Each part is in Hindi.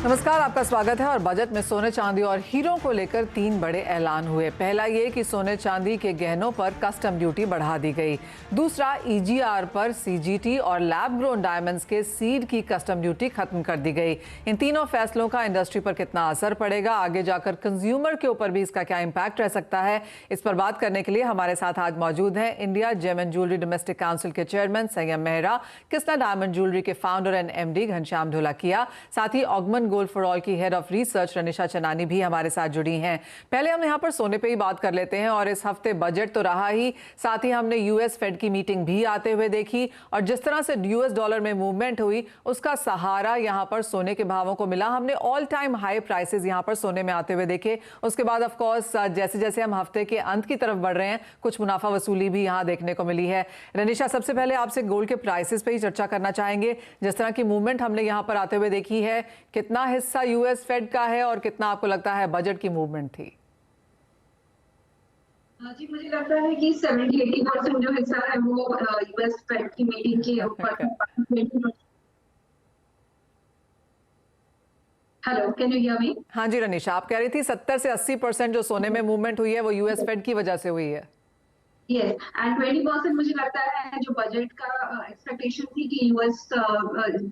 नमस्कार, आपका स्वागत है। और बजट में सोने चांदी और हीरों को लेकर 3 बड़े ऐलान हुए। पहला ये कि सोने चांदी के गहनों पर कस्टम ड्यूटी बढ़ा दी गई। दूसरा, ईजीआर पर सीजीटी और लैब ग्रोन डायमंड्स के सीड की कस्टम ड्यूटी खत्म कर दी गई। इन तीनों फैसलों का इंडस्ट्री पर कितना असर पड़ेगा, आगे जाकर कंज्यूमर के ऊपर भी इसका क्या इम्पैक्ट रह सकता है, इस पर बात करने के लिए हमारे साथ आज मौजूद हैं India gem and jewellery domestic council के chairman Sanyam Mehra, Krishna diamond jewellery के founder and MD Ghanshyam Dholakia, साथ ही ऑगमन गोल्ड फॉर ऑल की head of research Ranisha Chanani भी हमारे साथ जुड़ी हैं। पहले हम यहाँ पर सोने पे ही बात कर लेते हैं। और इस हफ्ते बजट तो रहा ही, साथ ही हमने यूएस फेड की मीटिंग भी आते हुए देखी और जिस तरह से यूएस डॉलर में मूवमेंट हुई उसका सहारा यहाँ पर सोने के भावों को मिला। हमने ऑल टाइम हाई प्राइसेस यहाँ पर सोने में आते हुए देखे। उसके बाद ऑफ कोर्स जैसे जैसे हम हफ्ते के अंत की तरफ बढ़ रहे हैं, कुछ मुनाफा वसूली भी यहाँ देखने को मिली है। रनिशा, सबसे पहले आपसे गोल्ड के प्राइसेस पे ही चर्चा करना चाहेंगे। जिस तरह की मूवमेंट हमने यहाँ पर आते हुए देखी है, कितना हिस्सा यूएस फेड का है और कितना आपको लगता है बजट की मूवमेंट थी? जी, मुझे लगता है कि 70-80% जो हिस्सा है वो यूएस फेड की मीटिंग के ऊपर। Hello, can you hear me? हाँ जी रनिशा, आप कह रही थी 70 से 80% जो सोने में मूवमेंट हुई है वो यूएस फेड की वजह से हुई है। यस, एंड 20% मुझे लगता है जो बजट का एक्सपेक्टेशन थी कि यूएस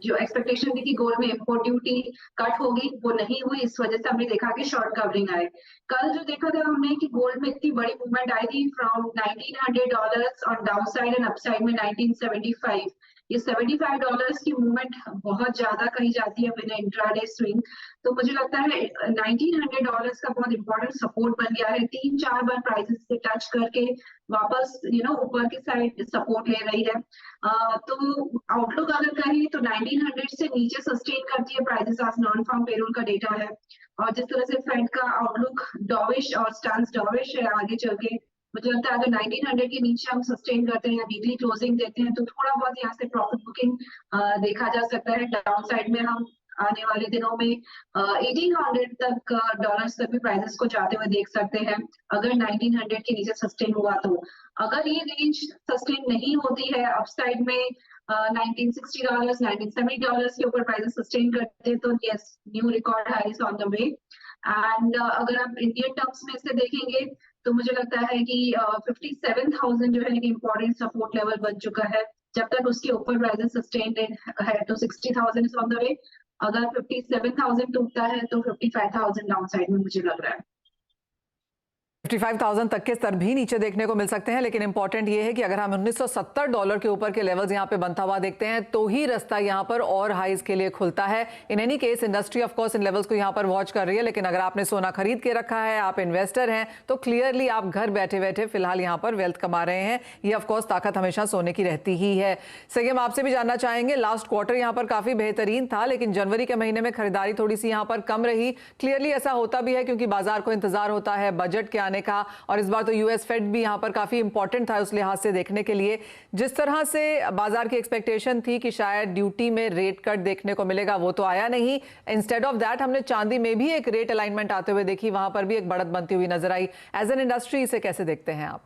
जो एक्सपेक्टेशन थी कि गोल्ड में इंपोर्ट ड्यूटी कट होगी, वो नहीं हुई। इस वजह से हमने देखा कि शॉर्ट कवरिंग आए। कल जो देखा था हमने कि गोल्ड में इतनी बड़ी मूवमेंट आई थी from $1900 on down side and upside में 1975। ये $75 की मूवमेंट बहुत ज्यादा कही जाती है विद इंट्राडे स्विंग। तो मुझे लगता है $1900 का बहुत इंपॉर्टेंट सपोर्ट बन गया है। 3-4 बार प्राइसेस से टच करके वापस ऊपर की साइड सपोर्ट ले रही है। तो आउटलुक अगर कहें तो 1900 से नीचे सस्टेन करती है प्राइसेस आज नॉन फार्म पेरोल का डेटा है। और जिस तरह से फेड का आउटलुक डॉविश और स्टांस डॉविश है आगे चल के, मुझे लगता है अगर 1900 के नीचे हम सस्टेन करते हैं या वीकली क्लोजिंग देते हैं तो थोड़ा बहुत यहाँ से प्रॉफिट बुकिंग देखा जा सकता है। डाउन साइड में हम आने वाले दिनों में 1800 तक डॉलर्स तक भी प्राइसेस को जाते हुए देख सकते हैं अगर 1900 के नीचे सस्टेन हुआ तो। अगर ये रेंज सस्टेन नहीं होती है अपसाइड में $1960 $1970 के ऊपर प्राइसेस सस्टेन करते हैं तो yes, new record highs on the way. And अगर आप इंडियन टर्म्स में इसे देखेंगे तो मुझे लगता है कि 57,000 जो है इम्पोर्टेंट सपोर्ट लेवल बन चुका है। जब तक उसके ऊपर प्राइसेस सस्टेन्ड है तो 60,000 इज ऑन द वे। अगर 57,000 टूटता है तो 55,000 डाउन साइड में मुझे लग रहा है। 55,000 तक के स्तर भी नीचे देखने को मिल सकते हैं। लेकिन इंपॉर्टेंट ये है कि अगर हम $1970 के ऊपर के लेवल्स यहाँ पे बनता हुआ देखते हैं तो ही रास्ता यहाँ पर और हाइज के लिए खुलता है। In any case industry of course in levels को यहाँ पर वॉच कर रही है। लेकिन अगर आपने सोना खरीद के रखा है, आप इन्वेस्टर हैं, तो क्लियरली आप घर बैठे बैठे फिलहाल यहाँ पर वेल्थ कमा रहे हैं। ये ऑफकोर्स ताकत हमेशा सोने की रहती ही है। संयम, आपसे भी जानना चाहेंगे, लास्ट क्वार्टर यहाँ पर काफी बेहतरीन था लेकिन जनवरी के महीने में खरीदारी थोड़ी सी यहाँ पर कम रही। क्लियरली ऐसा होता भी है क्योंकि बाजार को इंतजार होता है बजट के आने का, और इस बार तो यूएस फेड भी यहां पर काफी इंपॉर्टेंट था उस लिहाज से देखने के लिए। जिस तरह से बाजार की एक्सपेक्टेशन थी कि शायद ड्यूटी में रेट कट देखने को मिलेगा, वो तो आया नहीं। इंस्टेड ऑफ दैट हमने चांदी में भी एक रेट अलाइनमेंट आते हुए देखी, वहां पर भी एक बढ़त बनती हुई नजर आई। एज एन इंडस्ट्री इसे कैसे देखते हैं आप?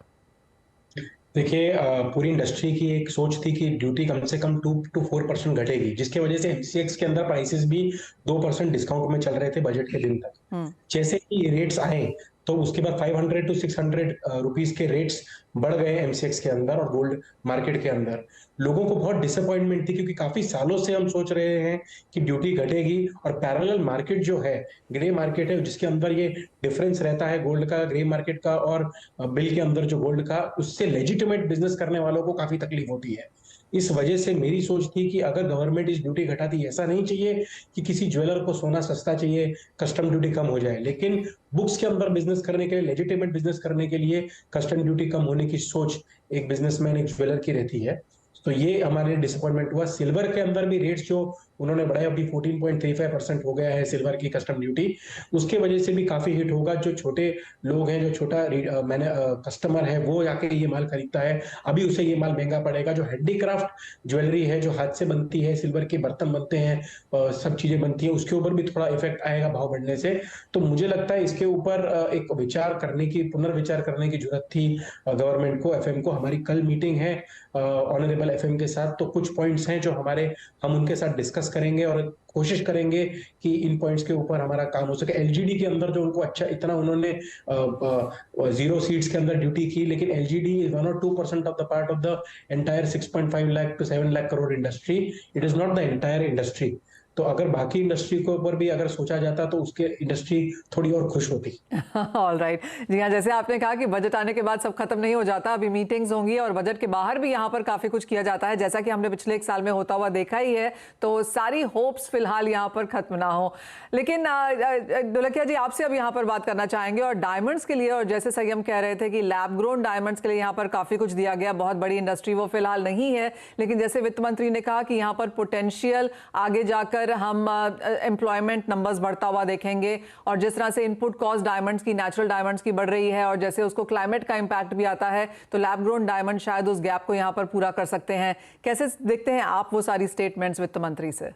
देखिए, पूरी इंडस्ट्री की एक सोच थी कि ड्यूटी कम से कम 2 to 4% घटेगी, जिसकी वजह से एमसीएक्स के अंदर प्राइसेस भी 2% डिस्काउंट में चल रहे थे बजट के दिन तक। जैसे ही रेट्स आए तो उसके बाद 500 to 600 रुपीस के रेट्स बढ़ गए एमसीएक्स के अंदर और गोल्ड मार्केट के अंदर। लोगों को बहुत डिसअपॉइंटमेंट थी क्योंकि काफी सालों से हम सोच रहे हैं कि ड्यूटी घटेगी और पैरेलल मार्केट जो है, ग्रे मार्केट है, जिसके अंदर ये डिफरेंस रहता है गोल्ड का, ग्रे मार्केट का और बिल के अंदर जो गोल्ड का, उससे लेजिटिमेट बिजनेस करने वालों को काफी तकलीफ होती है। इस वजह से मेरी सोच थी कि अगर गवर्नमेंट इस ड्यूटी घटाती, ऐसा नहीं चाहिए कि किसी ज्वेलर को सोना सस्ता चाहिए, कस्टम ड्यूटी कम हो जाए, लेकिन बुक्स के अंदर बिजनेस करने के लिए, लेजिटिमेट बिजनेस करने के लिए कस्टम ड्यूटी कम होने की सोच एक बिजनेसमैन, एक ज्वेलर की रहती है। तो ये हमारे डिसअपॉइंटमेंट हुआ। सिल्वर के अंदर भी रेट्स जो उन्होंने बढ़ाए, अभी 14.35% हो गया है सिल्वर की कस्टम ड्यूटी, उसके वजह से भी काफी हिट होगा। जो छोटे लोग हैं, जो छोटा मैंने कस्टमर है, वो जाके ये माल खरीदता है, अभी उसे ये माल महंगा पड़ेगा। जो हैंडीक्राफ्ट ज्वेलरी है, जो हाथ से बनती है, सिल्वर के बर्तन बनते हैं, सब चीजें बनती हैं, उसके ऊपर भी थोड़ा इफेक्ट आएगा भाव बढ़ने से। तो मुझे लगता है इसके ऊपर एक विचार करने की, पुनर्विचार करने की जरूरत थी गवर्नमेंट को, एफएम को। हमारी कल मीटिंग है ऑनरेबल BPCL FM के साथ, तो कुछ पॉइंट्स हैं जो हम उनके साथ डिस्कस करेंगे और कोशिश करेंगे कि इन पॉइंट्स के ऊपर हमारा काम हो सके। LGD के अंदर जो उनको अच्छा इतना उन्होंने 0 सीट्स के अंदर ड्यूटी की, लेकिन LGD is 1 or 2% of the part of the entire 6.5 lakh to 7 lakh crore industry. It is not the entire industry. तो अगर बाकी इंडस्ट्री के ऊपर भी अगर सोचा जाता तो उसके इंडस्ट्री थोड़ी और खुश होती। ऑल राइट जी हाँ, जैसे आपने कहा कि बजट आने के बाद सब खत्म नहीं हो जाता, अभी मीटिंग्स होंगी और बजट के बाहर भी यहाँ पर काफी कुछ किया जाता है, जैसा कि हमने पिछले 1 साल में होता हुआ देखा ही है। तो सारी होप्स फिलहाल यहाँ पर खत्म ना हो। लेकिन ढोलकिया जी, आपसे अब यहाँ पर बात करना चाहेंगे और डायमंड्स के लिए, और जैसे संयम कह रहे थे कि लैब ग्रोन डायमंड्स के लिए यहाँ पर काफी कुछ दिया गया, बहुत बड़ी इंडस्ट्री वो फिलहाल नहीं है, लेकिन जैसे वित्त मंत्री ने कहा कि यहाँ पर पोटेंशियल आगे जाकर हम एम्प्लॉयमेंट नंबर्स बढ़ता हुआ देखेंगे, और जिस तरह से इनपुट कॉस्ट डायमंड्स की, नेचुरल डायमंड्स की बढ़ रही है, और जैसे उसको क्लाइमेट का इंपैक्ट भी आता है, तो लैब ग्रोन डायमंड शायद उस गैप को यहाँ पर पूरा कर सकते हैं। कैसे देखते हैं आप वो सारी स्टेटमेंट्स वित्त मंत्री से?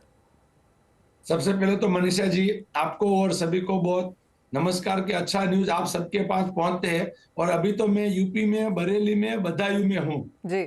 सबसे पहले तो मनीषा जी, आपको और सभी को बहुत नमस्कार कि अच्छा न्यूज आप सबके पास पहुंचते हैं। और अभी तो मैं यूपी में बरेली में बदायूं में हूँ जी,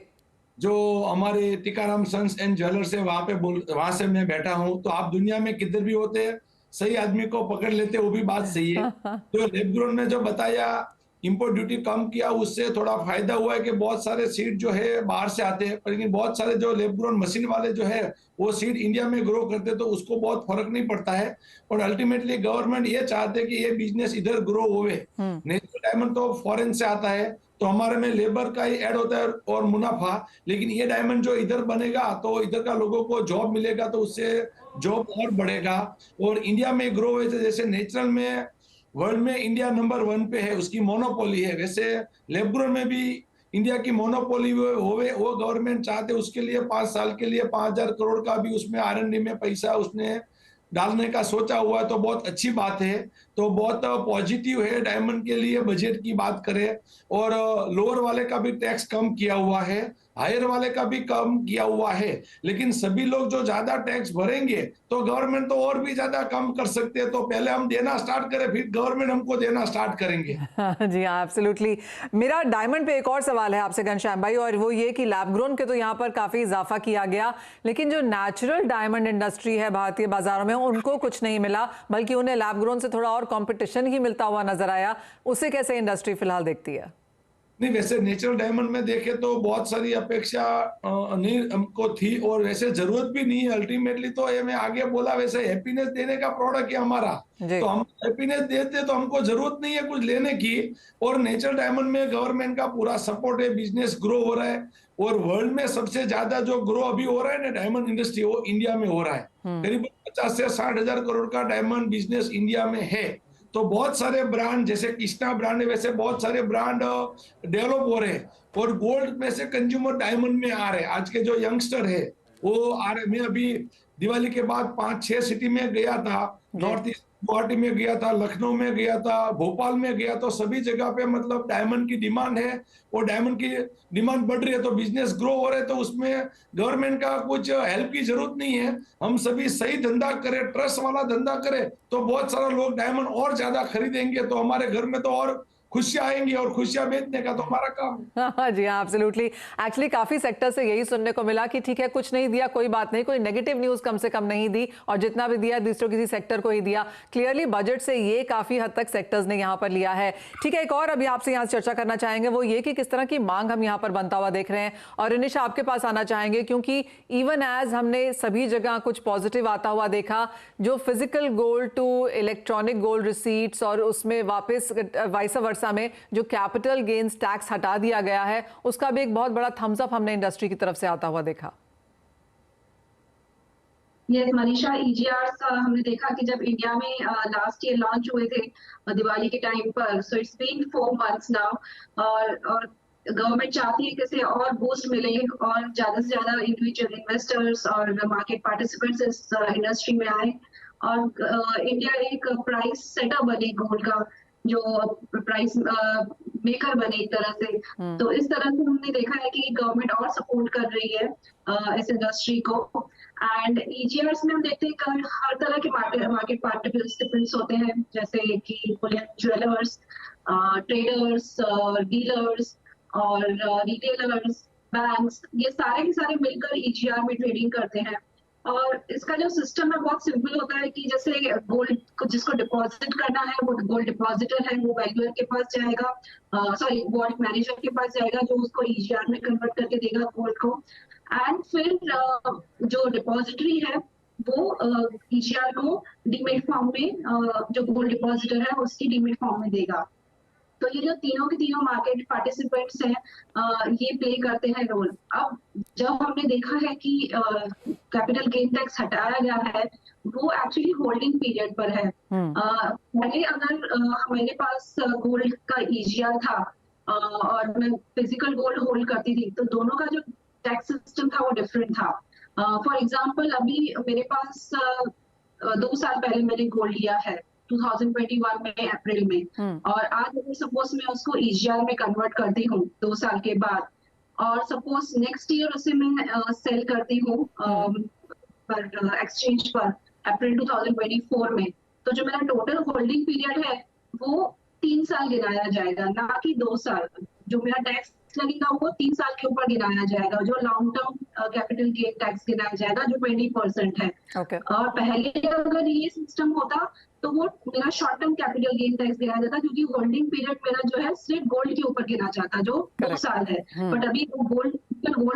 जो हमारे टीकाराम सन्स एंड ज्वेलर्स है, वहां से मैं बैठा हूँ। तो आप दुनिया में किधर भी होते हैं, सही आदमी को पकड़ लेते, वो भी बात सही है। तो लैब ग्रोन ने जो बताया इंपोर्ट ड्यूटी कम किया, उससे थोड़ा फायदा हुआ है कि बहुत सारे सीड जो है बाहर से आते हैं, लेकिन बहुत सारे जो लैब ग्रोन मशीन वाले जो है वो सीड इंडिया में ग्रो करते, तो उसको बहुत फर्क नहीं पड़ता है। और अल्टीमेटली गवर्नमेंट ये चाहते हैं कि ये बिजनेस इधर ग्रो होवे। नेचुरल डायमंड तो फॉरेन से आता है, तो हमारे में लेबर का ही ऐड होता है और मुनाफा, लेकिन ये डायमंड जो इधर बनेगा तो इधर का लोगों को जॉब मिलेगा, तो उससे जॉब और बढ़ेगा और इंडिया में ग्रो हुए। जैसे नेचुरल में वर्ल्ड में इंडिया नंबर 1 पे है, उसकी मोनोपोली है, वैसे लैब ग्रोन में भी इंडिया की मोनोपोली होवे, वो गवर्नमेंट चाहते, उसके लिए 5 साल के लिए 5000 करोड़ का भी उसमें R&D में पैसा उसने डालने का सोचा हुआ है, तो बहुत अच्छी बात है। तो बहुत पॉजिटिव है डायमंड के लिए। बजट की बात करें और लोअर वाले का भी टैक्स कम किया हुआ है, हायर वाले का भी कम किया हुआ है, लेकिन सभी लोग जो ज्यादा टैक्स भरेंगे तो गवर्नमेंट तो और भी ज्यादा कम कर सकते हैं। तो पहले हम देना स्टार्ट करें, फिर गवर्नमेंट हमको देना स्टार्ट करेंगे। जी हाँ, एब्सोल्युटली। मेरा डायमंड पे एक और सवाल है आपसे घनश्याम भाई, और वो ये कि लैब ग्रोन के तो यहाँ पर काफी इजाफा किया गया, लेकिन जो नेचुरल डायमंड इंडस्ट्री है भारतीय बाजारों में, उनको कुछ नहीं मिला, बल्कि उन्हें लैब ग्रोन से थोड़ा और कंपटीशन ही मिलता हुआ नजर आया। उसे कैसे इंडस्ट्री फिलहाल देखती है? नहीं, वैसे नेचुरल डायमंड में देखे तो बहुत सारी अपेक्षा नहीं हमको थी, और वैसे जरूरत भी नहीं है। अल्टीमेटली तो ये मैं आगे बोला, वैसे हैप्पीनेस देने का प्रोडक्ट है हमारा, तो हम हैप्पीनेस देते तो हमको जरूरत नहीं है कुछ लेने की। और नेचुरल डायमंड में गवर्नमेंट का पूरा सपोर्ट है, बिजनेस ग्रो हो रहा है, और वर्ल्ड में सबसे ज्यादा जो ग्रो अभी हो रहा है ना डायमंड इंडस्ट्री, वो इंडिया में हो रहा है। करीब 50 से 60 हजार करोड़ का डायमंड बिजनेस इंडिया में है। तो बहुत सारे ब्रांड, जैसे कृष्णा ब्रांड है, वैसे बहुत सारे ब्रांड डेवलप हो रहे हैं, और गोल्ड में से कंज्यूमर डायमंड में आ रहे हैं। आज के जो यंगस्टर है वो आ रहे। मैं अभी दिवाली के बाद 5-6 सिटी में गया था, नॉर्थ ईस्ट गुवाहाटी में गया था, लखनऊ में गया था, भोपाल में गया, तो सभी जगह पे मतलब डायमंड की डिमांड है, और डायमंड की डिमांड बढ़ रही है, तो बिजनेस ग्रो हो रहे हैं। तो उसमें गवर्नमेंट का कुछ हेल्प की जरूरत नहीं है। हम सभी सही धंधा करें, ट्रस्ट वाला धंधा करें, तो बहुत सारा लोग डायमंड और ज्यादा खरीदेंगे, तो हमारे घर में तो और खुशियां आएंगी, और खुशियां बेचने का तो हमारा काम है। हाँ जी हाँ, एब्सोल्युटली। एक्चुअली काफी सेक्टर से यही सुनने को मिला कि ठीक है, कुछ नहीं दिया कोई बात नहीं, कोई नेगेटिव न्यूज कम से कम नहीं दी, और जितना भी दिया दूसरों किसी सेक्टर को ही दिया। क्लियरली बजट से ये काफी हद तक सेक्टर्स ने यहाँ पर लिया है। ठीक है, एक और अभी आपसे यहाँ चर्चा करना चाहेंगे, वो ये कि किस तरह की मांग हम यहाँ पर बनता हुआ देख रहे हैं, और इनिशा आपके पास आना चाहेंगे, क्योंकि इवन एज हमने सभी जगह कुछ पॉजिटिव आता हुआ देखा, जो physical gold to electronic gold receipts, और उसमें वापस वाइस वर्सा में जो कैपिटल गेन्स टैक्स हटा दिया गया है, उसका भी एक बहुत बड़ा थम्स अप हमने इंडस्ट्री की तरफ से आता हुआ देखा। यस मनीषा, EGRs हमने देखा कि जब इंडिया में लास्ट ईयर लॉन्च हुए थे दिवाली के टाइम पर, so it's been 4 months now, और गवर्नमेंट चाहती है कि इसे और बूस्ट मिले और ज्यादा से ज्यादा इंडिविजुअल इन्वेस्टर्स और मार्केट पार्टिसिपेंट्स इस इंडस्ट्री में आए, और इंडिया एक प्राइस सेटर बने गोल्ड का, जो प्राइस मेकर बने एक तरह से। तो इस तरह से हमने देखा है कि गवर्नमेंट और सपोर्ट कर रही है इस इंडस्ट्री को। एंड EGRs में हम देखते हैं कि हर तरह के मार्केट पार्टिसिपेंट्स होते हैं, जैसे कि ज्वेलर्स, ट्रेडर्स, डीलर्स और रिटेलर्स, बैंक्स, ये सारे के सारे मिलकर ईजीआर में ट्रेडिंग करते हैं। और इसका जो सिस्टम है बहुत सिंपल होता है कि जैसे गोल्ड को जिसको डिपॉजिट करना है वो गोल्ड डिपॉजिटर है, वो वैल्यूअर के पास जाएगा, सॉरी गोल्ड मैनेजर के पास जाएगा जो उसको ईजीआर में कन्वर्ट करके देगा गोल्ड को। एंड फिर जो डिपॉजिटरी है वो ईजीआर को डीमेट फॉर्म में जो गोल्ड डिपॉजिटर है उसकी डीमेट फॉर्म में देगा। तो ये जो तीनों के तीनों मार्केट पार्टिसिपेंट्स हैं ये प्ले करते हैं रोल। अब जब हमने देखा है कि कैपिटल गेन टैक्स हटाया गया है वो एक्चुअली होल्डिंग पीरियड पर है। पहले अगर हमारे पास गोल्ड का ईजीआर था और मैं फिजिकल गोल्ड होल्ड करती थी तो दोनों का जो टैक्स सिस्टम था वो डिफरेंट था। फॉर एग्जाम्पल अभी मेरे पास 2 साल पहले मैंने गोल्ड लिया है 2021 में अप्रैल में, और आज अगर सपोज मैं उसको ईजीआर में कन्वर्ट करती हूँ 2 साल के बाद और सपोज नेक्स्ट ईयर उसे मैं सेल करती हूँ पर एक्सचेंज पर अप्रैल 2024 में, तो जो मेरा टोटल होल्डिंग पीरियड है वो 3 साल गिनाया जाएगा, ना कि 2 साल। जो मेरा टैक्स लगेगा वो 3 साल के ऊपर गिनाया जाएगा। जो long term capital gain tax गिनाया जाएगा जो 20% है। और पहले अगर ये सिस्टम होता तो वो मेरा short term capital gain tax गिनाया जाता क्योंकि होल्डिंग पीरियड मेरा जो है सिर्फ गोल्ड के ऊपर गिना जाता जो 2 साल है। बट अभी गोल्ड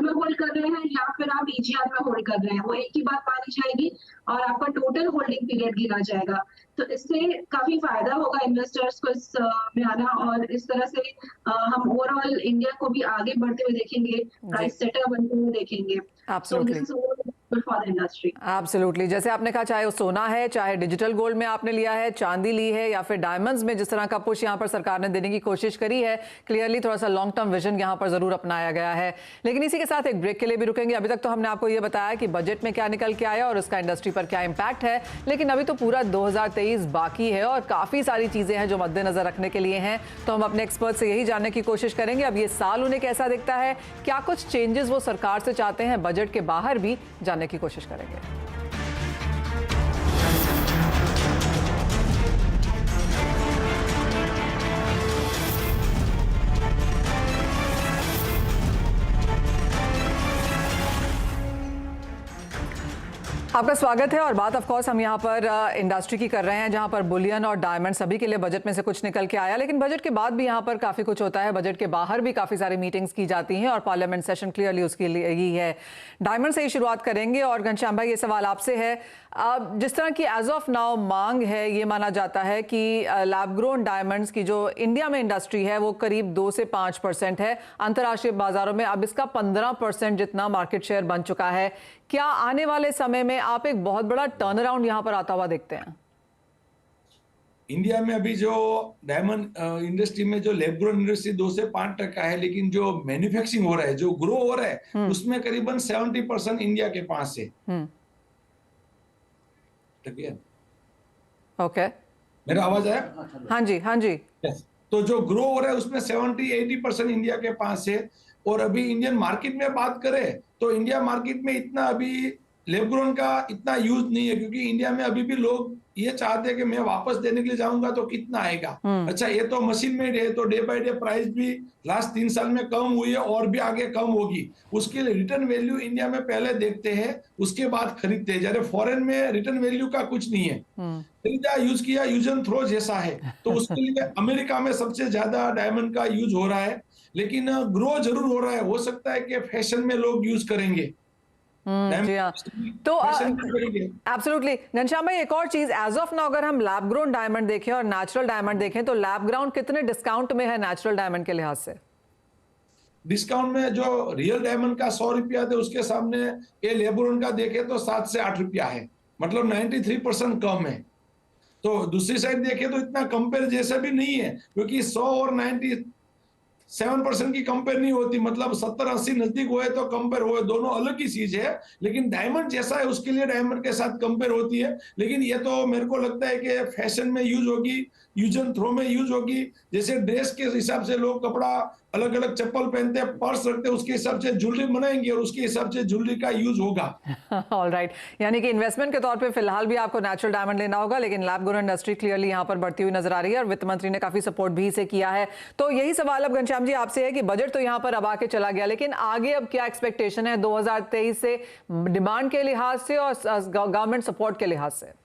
में होल्ड कर रहे हैं या फिर आप ईजीआर में होल्ड कर रहे हैं वो एक ही बात मानी जाएगी और आपका टोटल होल्डिंग पीरियड गिना जाएगा। तो इससे काफी फायदा होगा इन्वेस्टर्स को इस में आना, और इस तरह से हम ओवरऑल इंडिया को भी आगे बढ़ते हुए देखेंगे, प्राइस सेटअप बनते हुए देखेंगे। एब्सोल्युटली, जैसे आपने कहा चाहे वो सोना है, चाहे डिजिटल गोल्ड में आपने लिया है, चांदी ली है, या फिर डायमंड्स में जिस तरह का पुश यहाँ पर सरकार ने देने की कोशिश करी है, क्लियरली थोड़ा सा लॉन्ग टर्म विजन यहाँ पर जरूर अपनाया गया है। लेकिन इसी के साथ एक ब्रेक के लिए भी रुकेंगे। अभी तक तो हमने आपको ये बताया कि बजट में क्या निकल के आया और उसका इंडस्ट्री पर क्या इम्पैक्ट है, लेकिन अभी तो पूरा 2023 बाकी है और काफी सारी चीजें हैं जो मद्देनजर रखने के लिए हैं। तो हम अपने एक्सपर्ट से यही जानने की कोशिश करेंगे अब ये साल उन्हें कैसा दिखता है, क्या कुछ चेंजेस वो सरकार से चाहते हैं, बजट के बाहर भी जानने की कोशिश करेंगे। आपका स्वागत है। और बात ऑफ कोर्स हम यहाँ पर इंडस्ट्री की कर रहे हैं जहाँ पर बुलियन और डायमंड सभी के लिए बजट में से कुछ निकल के आया, लेकिन बजट के बाद भी यहाँ पर काफ़ी कुछ होता है। बजट के बाहर भी काफ़ी सारी मीटिंग्स की जाती हैं और पार्लियामेंट सेशन क्लियरली उसके लिए ही है। डायमंड से ही शुरुआत करेंगे और घनश्याम भाई ये सवाल आपसे है, जिस तरह की एज ऑफ नाउ मांग है ये माना जाता है कि लैब ग्रोन डायमंड्स की जो इंडिया में इंडस्ट्री है वो करीब 2 से 5% है, अंतर्राष्ट्रीय बाजारों में अब इसका 15% जितना मार्केट शेयर बन चुका है। क्या आने वाले समय में आप एक बहुत बड़ा टर्न अराउंड यहाँ पर आता हुआ देखते हैं? इंडिया में अभी जो डायमंड इंडस्ट्री में जो लैब ग्रोन इंडस्ट्री 2 से 5% है, लेकिन जो मैन्युफैक्चरिंग हो रहा है, जो ग्रो हो रहा है उसमें करीबन 70% इंडिया के पास है। ओके, मेरा आवाज आया? हाँ जी, हाँ जी। तो जो ग्रो हो रहा है उसमें 70-80% इंडिया के पास है। और अभी इंडियन मार्केट में बात करें तो इंडिया मार्केट में इतना अभी लैब ग्रोन का इतना यूज नहीं है, क्योंकि इंडिया में अभी भी लोग ये चाहते हैं कि मैं वापस देने के लिए जाऊंगा तो कितना आएगा। अच्छा, ये तो मशीन मेड है तो डे बाय डे प्राइस भी लास्ट 3 साल में कम हुई है और भी आगे कम होगी। उसके लिए रिटर्न वैल्यू इंडिया में पहले देखते हैं उसके बाद खरीदते हैं। जैसे फॉरेन में रिटर्न वैल्यू का कुछ नहीं है, खरीदा यूज किया, यूज एंड थ्रो जैसा है। तो उसके लिए अमेरिका में सबसे ज्यादा डायमंड का यूज हो रहा है, लेकिन ग्रो जरूर हो रहा है। हो सकता है कि फैशन में लोग यूज करेंगे। जी हाँ, तो एब्सोल्युटली घनश्याम भाई, एक और चीज, एज ऑफ नाउ अगर हम लैब ग्रोन डायमंड देखें और नेचुरल डायमंड देखें तो लैब ग्रोन कितने डिस्काउंट में है नेचुरल डायमंड के लिहाज से? डिस्काउंट में जो रियल डायमंड का 100 रुपया थे उसके सामने ये लैब ग्रोन का देखे तो 7 से 8 रुपया है, मतलब 93% कम है। तो दूसरी साइड देखे तो इतना कंपेयर जैसा भी नहीं है, क्योंकि 100 और 97% की कंपेयर नहीं होती, मतलब 70-80 नजदीक हुए तो कंपेयर हुए, दोनों अलग ही चीज है। लेकिन डायमंड जैसा है उसके लिए डायमंड के साथ कंपेयर होती है। लेकिन ये तो मेरे को लगता है कि फैशन में यूज होगी, यूज एंड थ्रो में यूज होगी। जैसे ड्रेस के हिसाब से लोग कपड़ा अलग अलग चप्पल पहनते हैं, पर्स रखते हैं, उसके हिसाब से ज्वेलरी बनाएंगे और उसके हिसाब से ज्वेलरी का यूज होगा। ऑल राइट, यानी कि इन्वेस्टमेंट के तौर पे फिलहाल भी आपको नेचुरल डायमंड लेना होगा, लेकिन लैब ग्रोन इंडस्ट्री क्लियरली यहाँ पर बढ़ती हुई नजर आ रही है और वित्त मंत्री ने काफी सपोर्ट भी इसे किया है। तो यही सवाल अब घनश्याम जी आपसे है कि बजट तो यहाँ पर अब आके चला गया, लेकिन आगे अब क्या एक्सपेक्टेशन है 2023 से, डिमांड के लिहाज से और गवर्नमेंट सपोर्ट के लिहाज से?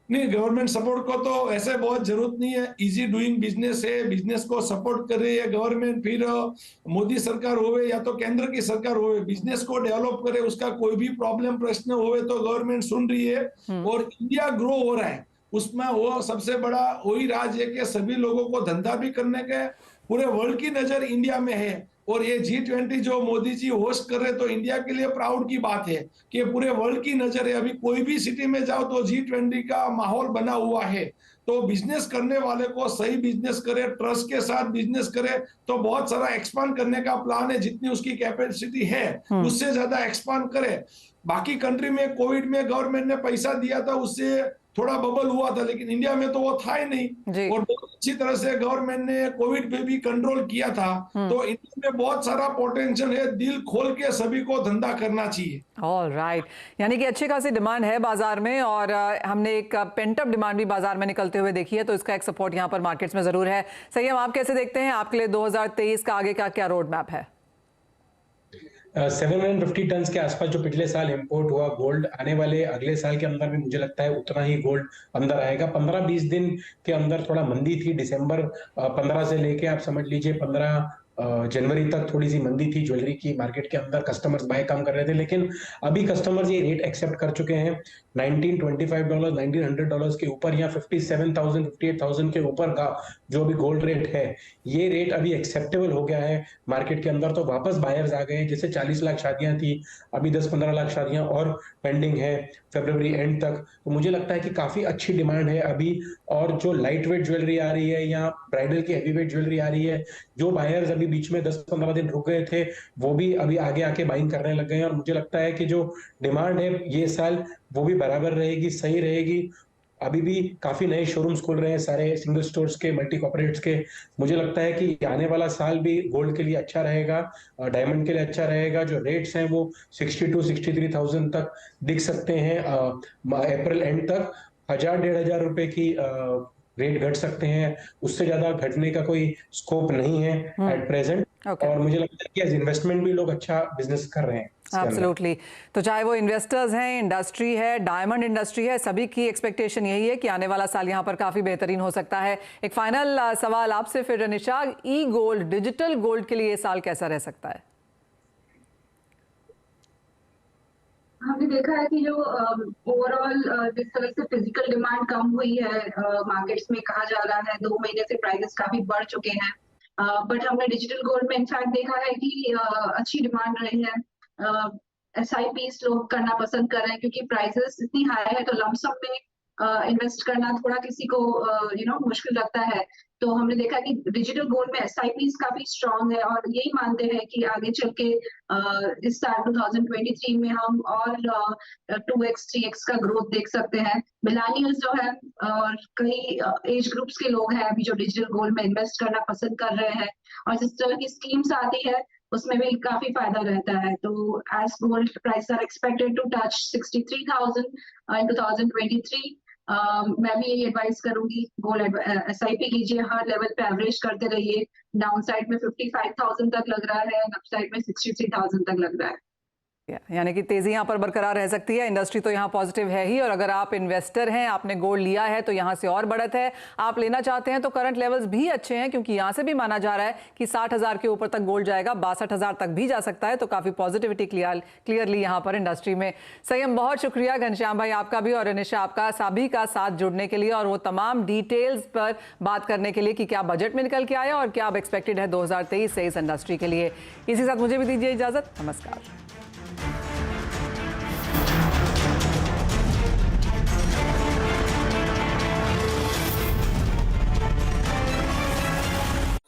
नहीं, गवर्नमेंट सपोर्ट को तो ऐसे बहुत जरूरत नहीं है। इजी डूइंग बिजनेस है, बिजनेस को सपोर्ट कर रही है गवर्नमेंट, फिर मोदी सरकार होवे या तो केंद्र की सरकार होवे, बिजनेस को डेवलप करे, उसका कोई भी प्रॉब्लम प्रश्न होवे तो गवर्नमेंट सुन रही है। और इंडिया ग्रो हो रहा है, उसमें वो सबसे बड़ा वही राज है कि सभी लोगों को धंधा भी करने के पूरे वर्ल्ड की नजर इंडिया में है। और ये G20 जो मोदी जी होस्ट कर रहे, तो इंडिया के लिए प्राउड की बात है कि पूरे वर्ल्ड की नजर है। अभी कोई भी सिटी में जाओ तो G20 का माहौल बना हुआ है। तो बिजनेस करने वाले को सही बिजनेस करे, ट्रस्ट के साथ बिजनेस करे, तो बहुत सारा एक्सपांड करने का प्लान है। जितनी उसकी कैपेसिटी है उससे ज्यादा एक्सपांड करे। बाकी कंट्री में कोविड में गवर्नमेंट ने पैसा दिया था, उससे थोड़ा बबल हुआ था, लेकिन इंडिया में तो वो था ही नहीं। और बहुत अच्छी तरह से गवर्नमेंट ने कोविड पे भी कंट्रोल किया था। तो इंडिया में बहुत सारा पोटेंशियल है, दिल खोल के सभी को धंधा करना चाहिए। ऑल राइट, यानी कि अच्छी खासी डिमांड है बाजार में और हमने एक पेंटअप डिमांड भी बाजार में निकलते हुए देखी है, तो इसका एक सपोर्ट यहाँ पर मार्केट्स में जरूर है। संयम, आप कैसे देखते हैं, आपके लिए 2023 का आगे का क्या रोड मैप है? 750 टन के आसपास जो पिछले साल इंपोर्ट हुआ गोल्ड, आने वाले अगले साल के अंदर भी मुझे लगता है उतना ही गोल्ड अंदर आएगा। 15-20 दिन के अंदर थोड़ा मंदी थी, दिसंबर 15 से लेके आप समझ लीजिए 15 जनवरी तक थोड़ी सी मंदी थी ज्वेलरी की मार्केट के अंदर, कस्टमर्स बाय कम कर रहे थे। लेकिन अभी कस्टमर्स ये रेट एक्सेप्ट कर चुके हैं। $1925, $1900 के ऊपर या 57,000 58,000 के ऊपर का जो अभी गोल्ड रेट है, ये रेट अभी एक्सेप्टेबल हो गया है मार्केट के अंदर। तो वापस बायर्स आ गए। जैसे 40 लाख शादियां थी, अभी 10-15 लाख शादियां और पेंडिंग है फरवरी एंड तक। तो मुझे लगता है कि काफी अच्छी डिमांड है अभी। और जो लाइट वेट ज्वेलरी आ रही है या ब्राइडल की हैवी वेट ज्वेलरी आ रही है, जो बायर्स अभी बीच में 10-15 दिन रुक गए थे, वो भी अभी आगे आके बाइंग करने लग गए हैं। और मुझे लगता है कि जो डिमांड है ये साल वो भी बराबर रहेगी, सही रहेगी। अभी भी काफी नए शोरूम्स खुल रहे हैं सारे सिंगल स्टोर्स के, मल्टी कॉर्पोरेट्स के। मुझे लगता है कि आने वाला साल भी गोल्ड के लिए अच्छा रहेगा, डायमंड के लिए अच्छा रहेगा। जो रेट्स हैं वो 62-63,000 तक दिख सकते हैं अप्रैल एंड तक। 1,000-1,500 रुपए की रेट घट सकते हैं, उससे ज्यादा घटने का कोई स्कोप नहीं है एट प्रेजेंट। और मुझे लगता है कि एज इन्वेस्टमेंट भी लोग अच्छा बिजनेस कर रहे हैं। एब्सोल्युटली, तो चाहे वो इन्वेस्टर्स हैं, इंडस्ट्री है, डायमंड इंडस्ट्री है, सभी की एक्सपेक्टेशन यही है कि आने वाला साल यहाँ पर काफी बेहतरीन हो सकता है। एक फाइनल सवाल आपसे फिर निशा, ई गोल्ड, डिजिटल गोल्ड के लिए ये साल कैसा रह सकता है? हमने देखा है कि जो ओवरऑल जिस तरह से फिजिकल डिमांड कम हुई है मार्केट्स में, कहा जा रहा है 2 महीने से प्राइसेस काफी बढ़ चुके हैं, बट हमने डिजिटल गोल्ड में इनफैक्ट देखा है कि अच्छी डिमांड रही है। SIPs लोग करना पसंद कर रहे हैं क्योंकि प्राइसेस इतनी हाई है, तो लमसम में इन्वेस्ट करना थोड़ा किसी को मुश्किल लगता है। तो हमने देखा कि डिजिटल गोल्ड में SIPs काफी स्ट्रांग है और यही मानते हैं कि आगे चल के इस साल 2023 में हम और 2x 3x का ग्रोथ देख सकते हैं। मिलेनियल्स जो है और कई एज ग्रुप्स के लोग हैं अभी जो डिजिटल गोल्ड में इन्वेस्ट करना पसंद कर रहे हैं, और जिस तरह की स्कीम्स आती है उसमें भी काफी फायदा रहता है। तो as gold price are expected to touch 63,000 in 2023, मैं भी यही एडवाइस करूंगी, गोल्ड SIP कीजिए, हर लेवल पे एवरेज करते रहिए। डाउन साइड में 55,000 तक लग रहा है, अप साइड में 63,000 तक लग रहा है। यानी कि तेजी यहाँ पर बरकरार रह सकती है। इंडस्ट्री तो यहाँ पॉजिटिव है ही, और अगर आप इन्वेस्टर हैं, आपने गोल्ड लिया है तो यहाँ से और बढ़त है। आप लेना चाहते हैं तो करंट लेवल्स भी अच्छे हैं, क्योंकि यहाँ से भी माना जा रहा है कि 60,000 के ऊपर तक गोल्ड जाएगा, 62,000 तक भी जा सकता है। तो काफी पॉजिटिविटी क्लियरली यहाँ पर इंडस्ट्री में। संयम, बहुत शुक्रिया घनश्याम भाई आपका भी और निशा आपका सभी का साथ जुड़ने के लिए और वो तमाम डिटेल्स पर बात करने के लिए कि क्या बजट में निकल के आया और क्या अब एक्सपेक्टेड है 2023 से इस इंडस्ट्री के लिए। इसी साथ मुझे भी दीजिए इजाजत। नमस्कार।